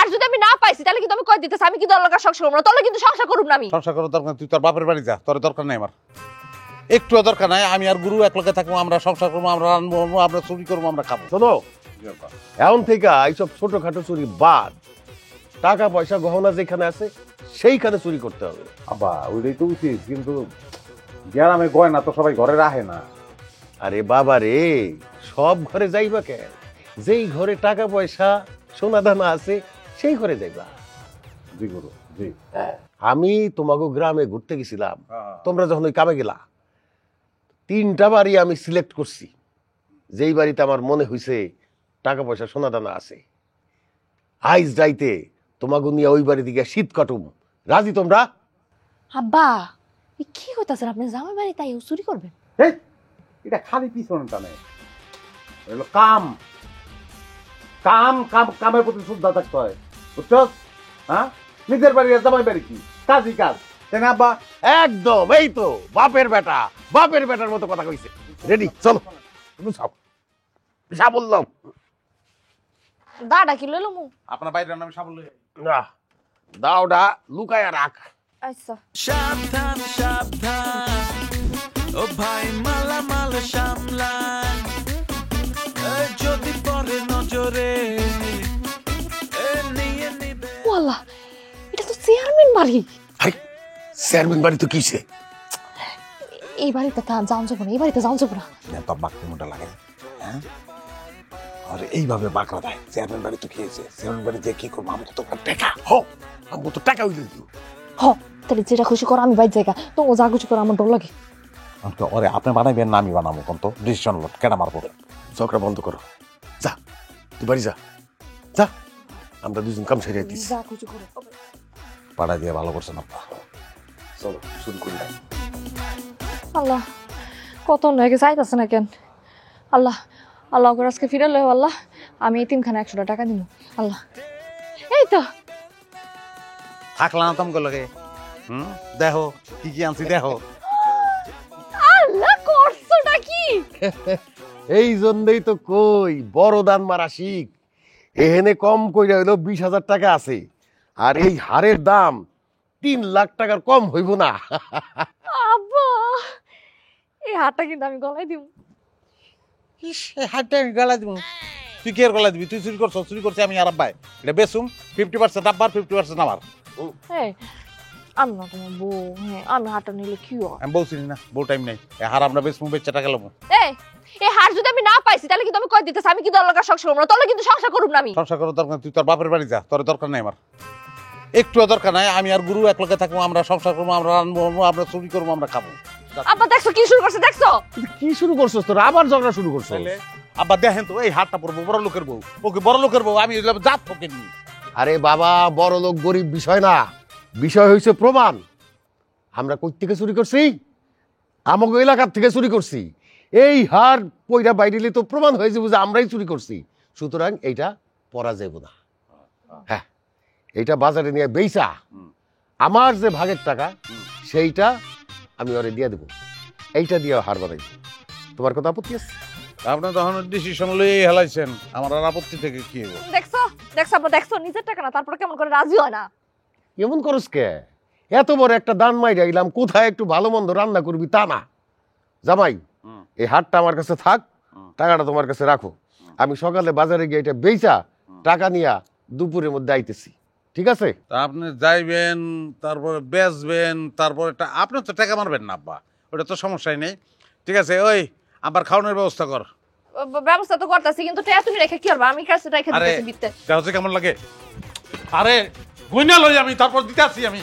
হার যদি আমি না পাইছি তাহলে কিন্তু আমি কই দিতেছি আমি কি তোর লগে সংসার করব না, তোর লগে কিন্তু সংসার করব না আমি। সংসার করার দরকার, তুই তোর বাপের বাড়ি যা, তোর দরকার নাই আমার, একটুও দরকার নাই। আমি আর গুরু এক লগে থাকবো, আমরা সংসার করবো, আমরা রানবো, আমরা চুরি করবো, আমরা খাবো। শোনো, এখন থেকে এইসব ছোটখাটো চুরি বাদ, টাকা পয়সা গহনা যেখানে আছে সেইখানে চুরি করতে হবে। আব্বা ওইটাই তো উচিত, কিন্তু গ্রামে গয়না তো সবাই ঘরে রাখে না। আরে বাবা রে, সব ঘরে যাইবা কেন? যেই ঘরে টাকা পয়সা সোনা দানা আছে সেই ঘরে যাইবা। জি গুরু, জি। আমি তোমাকে গ্রামে ঘুরতে গেছিলাম, তোমরা যখন ওই কামে গেলা, 3টা বাড়ি আমি সিলেক্ট করছি, যেই বাড়িতে আমার মনে হয়েছে টাকা পয়সা সোনা দানা আছে। আইজ যাইতে তোমাকে নিয়ে ওই বাড়ি দিকে শীত কাটুম, রাজি তোমরা? আব্বা এই কি কইতাছেন আপনি? জামাই বাড়ি তাই চুরি করবেন? এটা খালি পিছনে টানে, এগুলো কাম কাম কাম, কামের প্রতি শ্রদ্ধা থাকতে হয়, বুঝছো? হ্যাঁ, নিজের বাড়ি আর জামাই বাড়ি কি কাজই কাজ, তাই না আব্বা? একদম, এই তো বাপের বেটা, বাপের বেটার মতো কথা কইছে। রেডি, চলো যা বললাম। দাঁড়া কি লইলো মু? আপনার বাইরের নামে সাবল না, দাওটা লুকায়া রাখ। আচ্ছা সাবধান সাবধান ও ভাই, মালামাল সামলান, যদি পরে নজরে নিয়ে নিবে। ওয়াল্লাহ, এটা তো চেয়ারম্যান বাড়ি। আরে চেয়ারম্যান বাড়ি তো কিসে? এই বাড়িতে যাওয়া যাবো না, এই বাড়িতে যাওয়া যাবো না। তো বাক্যমটা লাগে, হ্যাঁ? আরে এইভাবে বাঁকড়া দেয়, চেয়ারম্যান বাড়ি তো খেয়েছে, চেয়ারম্যান বাড়ি দিয়ে কি করবো? আমাকে তো টাকা হোক, আমাকে তো টাকা হইলে দিও। হ, তাহলে যেটা খুশি করো, আমি বাইর জায়গা তো ও যা খুশি করো, আমার ডর লাগে। ওরে আপনি বানাইবেন না আমি বানাবো, কোন তো ডিসিশন লোট কেন মারবো? ঝগড়া বন্ধ করো, যা তুই বাড়ি যা, যা, আমরা দুজন কাম সেরে দিচ্ছি। যা খুশি করো। পাড়া দিয়ে ভালো করছেন আপা। চলো শুরু করি। আল্লাহ, কত লেগে চাইতেছে না কেন? আল্লাহ আল্লাহ করে আজকে ফিরে লো আল্লাহ, আমি এতিমখানা 100 টাকা দিব আল্লাহ। এই তো থাকলাম তোমাকে লগে, দেখো কি কি আনছি, দেখো। আল্লাহ করছোটা কি? এই জন্যই তো কই বড় দান মারা শিখ। এখানে কম কইরা হইলো 20,000 টাকা আছে, আর এই হারের দাম 3 লাখ টাকার কম হইব না। আব্বা, এই হাতটা কিন্তু আমি গলায় দিব। হাতটা আমি গলা দিব? তুই কি আর গলা দিবি? তুই চুরি করছো, চুরি করছি আমি আর আব্বাই, এটা বেসুম 50% আব্বার 50% আমার। হ্যাঁ, আমি না তোমার বউ, হ্যাঁ আমি হাতটা নিলে কি হয়? আমি বলছি না বউ টাইম নাই, হার আমরা বেসমু, বেচা টাকা লবো। এই হার যদি আমি না পাইছি তাহলে কিন্তু আমি কই দিতেছি আমি কি তোর লগে সংসার করব না, তোর লগে কিন্তু সংসার করব না আমি। সংসার করার দরকার, তুই তোর বাপের বাড়ি যা, তোর দরকার নাই আমার, একটুও দরকার নাই। আমি আর গুরু এক লগে থাকবো, আমরা সংসার করবো, আমরা রানবো, আমরা চুরি করবো, আমরা খাবো। আব্বা দেখছো কি শুরু করছে? দেখছো কি শুরু করছস? তোর আবার ঝগড়া শুরু করছস? আব্বা দেখেন তো, এই হাতটা পড়বো বড় লোকের বউ, ওকে বড় লোকের বউ, আমি জাত ফকির নি। আরে বাবা, বড় লোক গরিব বিষয় না, বিষয় হইছে প্রমাণ। আমরা কই থেকে চুরি করছি? আমাকে এলাকার থেকে চুরি করছি। এই হার পয়রা বাইরেলে তো প্রমাণ হয়ে যাবে যে আমরাই চুরি করছি, সুতরাং এইটা পরা যাবে না। হ্যাঁ, এইটা বাজারে নিয়ে বেচা আমার যে ভাগের টাকা সেইটা আমি ওরে দিয়ে দেবো, এইটা দিয়ে হার বানাই। তোমার কথা আপত্তি আছে? আপনি তখন ডিসিশন লই হেলাইছেন, আমার আর আপত্তি থেকে কি হইব? দেখছো দেখছো আব্বা দেখছো, নিজের টাকা না তারপর কেমন করে রাজি হয় না? এমন করস কে? এত বড় একটা দান মাই রাইলাম, কোথায় একটু ভালো মন্দ রান্না করবি তা না। জামাই, এই হাটটা আমার কাছে থাক, টাকাটা তোমার কাছে রাখো। আমি সকালে বাজারে গিয়ে এটা বেচা টাকা নিয়া দুপুরের মধ্যে আইতেছি, ঠিক আছে? তা আপনি যাইবেন, তারপরে বেচবেন, তারপরে আপনি তো টাকা মারবেন না আব্বা, ওটা তো সমস্যাই নেই। ঠিক আছে, ওই আবার খাওয়ানোর ব্যবস্থা কর। ব্যবস্থা তো করতেছি, কিন্তু টাকা তুমি রেখে কি করবা? আমি কাছে রেখে দিতেছি বিতে। কেমন লাগে? আরে গইনা লই আমি, তারপর দিতে আসি আমি।